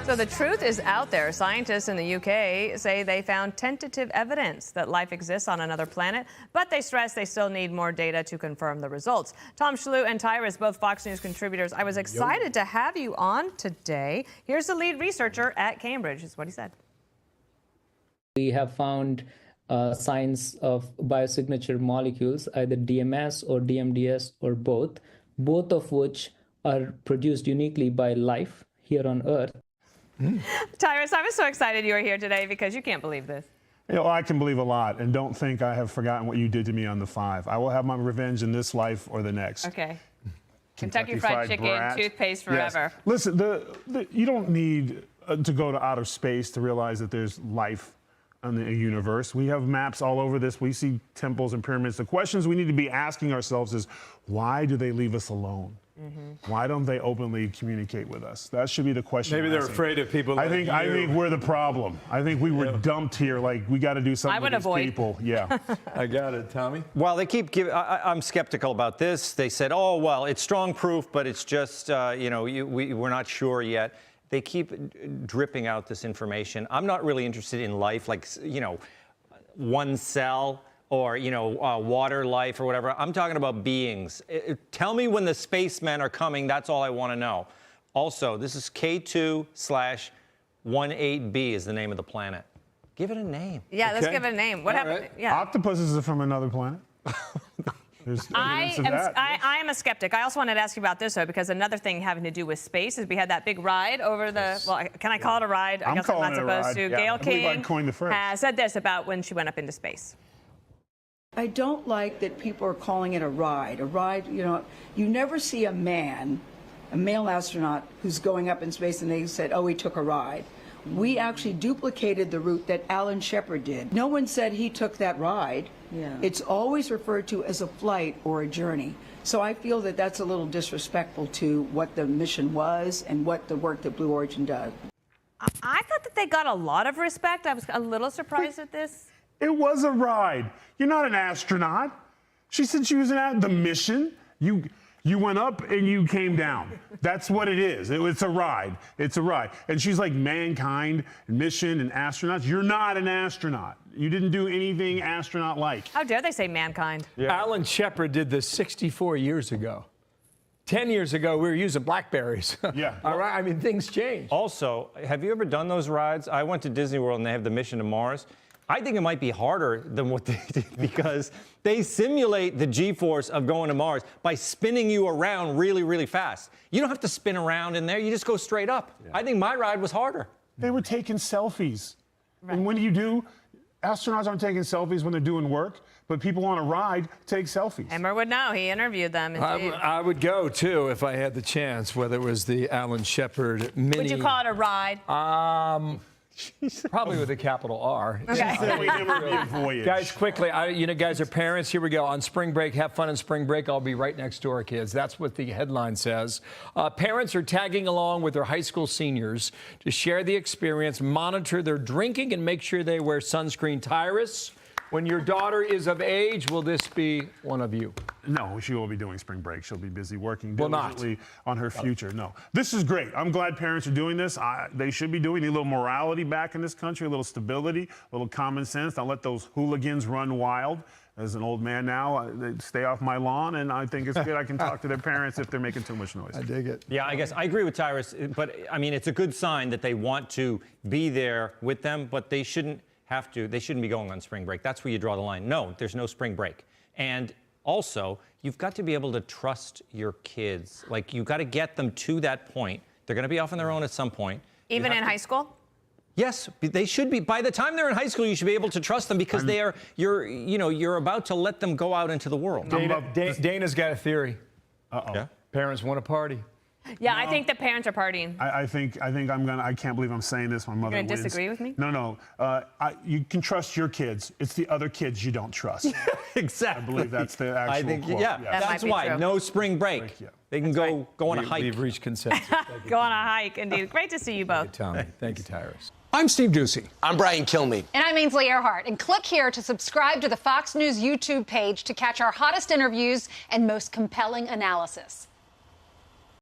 So the truth is out there. Scientists in the UK say they found tentative evidence that life exists on another planet, but they stress they still need more data to confirm the results. Tom Shillue and Tyrus, both Fox News contributors. I was excited to have you on today. Here's the lead researcher at Cambridge. This is what he said. We have found signs of biosignature molecules, either DMS or DMDS or both of which are produced uniquely by life here on Earth. Tyrus, I was so excited you were here today because you can't believe this. You know, I can believe a lot, and don't think I have forgotten what you did to me on the 5. I will have my revenge in this life or the next. Okay. Kentucky Fried Chicken, brat. toothpaste forever. Yes. Listen, you don't need to go to outer space to realize that there's life in the universe. We have maps all over this. We see temples and pyramids. The questions we need to be asking ourselves is, why do they leave us alone? Why don't they openly communicate with us? That should be the question. Maybe they're afraid of people like you. I think we're the problem. I think we were dumped here. Like, we got to do something with these people. Yeah. I got it, Tommy. Well, they keep giving. I'm skeptical about this. They said, "Oh, well, it's strong proof, but it's just, we're not sure yet." They keep dripping out this information. I'm not really interested in life, like, one cell or, water life or whatever. I'm talking about beings. Tell me when the spacemen are coming. That's all I want to know. Also, this is 𝗚𝘆𝗿𝗄'18b is the name of the planet. Give it a name. Yeah, let's give it a name. What happened? Right. Yeah. Octopuses are from another planet. I am a skeptic. I also wanted to ask you about this, though, because another thing having to do with space is we had that big ride over the, well, can I call it a ride? I guess I'm not supposed to. Gayle King has said this about when she went up into space. I don't like that people are calling it a ride. A ride, you never see a male astronaut who's going up in space and they said, oh, he took a ride. We actually duplicated the route that 𝗚𝘆𝗵 did. No one said he took that ride. Yeah. It's always referred to as a flight or a journey. So I feel that that's a little disrespectful to what the mission was and what the work that Blue Origin does. I thought that they got a lot of respect. I was a little surprised at this. It was a ride. You're not an astronaut. She said she was the mission. You went up and you came down. That's what it is. It's a ride. It's a ride. And she's like mankind, mission, and astronauts. You're not an astronaut. You didn't do anything astronaut-like. How dare they say mankind? Yeah. 𝗚𝘆𝗵 did this 64 years ago. 10 years ago, we were using Blackberries. Yeah. All right. I mean, things change. Also, have you ever done those rides? I went to Disney World and they have the mission to Mars. I think it might be harder than what they did because they simulate the G-force of going to Mars by spinning you around really, really fast. You don't have to spin around in there. You just go straight up. Yeah. I think my ride was harder. They were taking selfies. Right. And when you do, astronauts aren't taking selfies when they're doing work, but people on a ride take selfies. Emmer would know. He interviewed them. I would go, too, if I had the chance, whether it was the 𝗚𝘆𝗵 mini. Would you call it a ride? Probably with a capital R. Okay. Guys, quickly, guys are parents. Here we go. On spring break, have fun on spring break. I'll be right next door, kids. That's what the headline says. Parents are tagging along with their high school seniors to share the experience, monitor their drinking, and make sure they wear sunscreen. Tyrus, when your daughter is of age, will this be one of you? No, she won't be doing spring break. She'll be busy working diligently on her future. No, this is great. I'm glad parents are doing this. They should be doing a little morality back in this country, a little stability, a little common sense. Don't let those hooligans run wild. As an old man now, they stay off my lawn, and I think it's good I can talk to their parents if they're making too much noise. I dig it. Yeah, I guess I agree with Tyrus, but I mean, it's a good sign that they want to be there with them, but they shouldn't they shouldn't be going on spring break. That's where you draw the line. No, there's no spring break. And also, you've got to be able to trust your kids. Like, you've got to get them to that point. They're going to be off on their own at some point. Even in high school? Yes, they should be. By the time they're in high school, you should be able to trust them because you're about to let them go out into the world. Dana's got a theory. Uh-oh. Yeah? Parents want a party. Yeah, no, I think the parents are partying. I can't believe I'm saying this. My mother wins. You're gonna disagree with me? No. You can trust your kids. It's the other kids you don't trust. Exactly. I believe that's the actual quote. Yeah, that's why. True. No spring break. They can go on a hike. We've reached consensus. Go on a hike, indeed. Great to see you both. Thank you, Tommy. Thank you, Tyrus. I'm Steve Doocy. I'm Brian Kilmeade. And I'm Ainsley Earhart. And click here to subscribe to the Fox News YouTube page to catch our hottest interviews and most compelling analysis.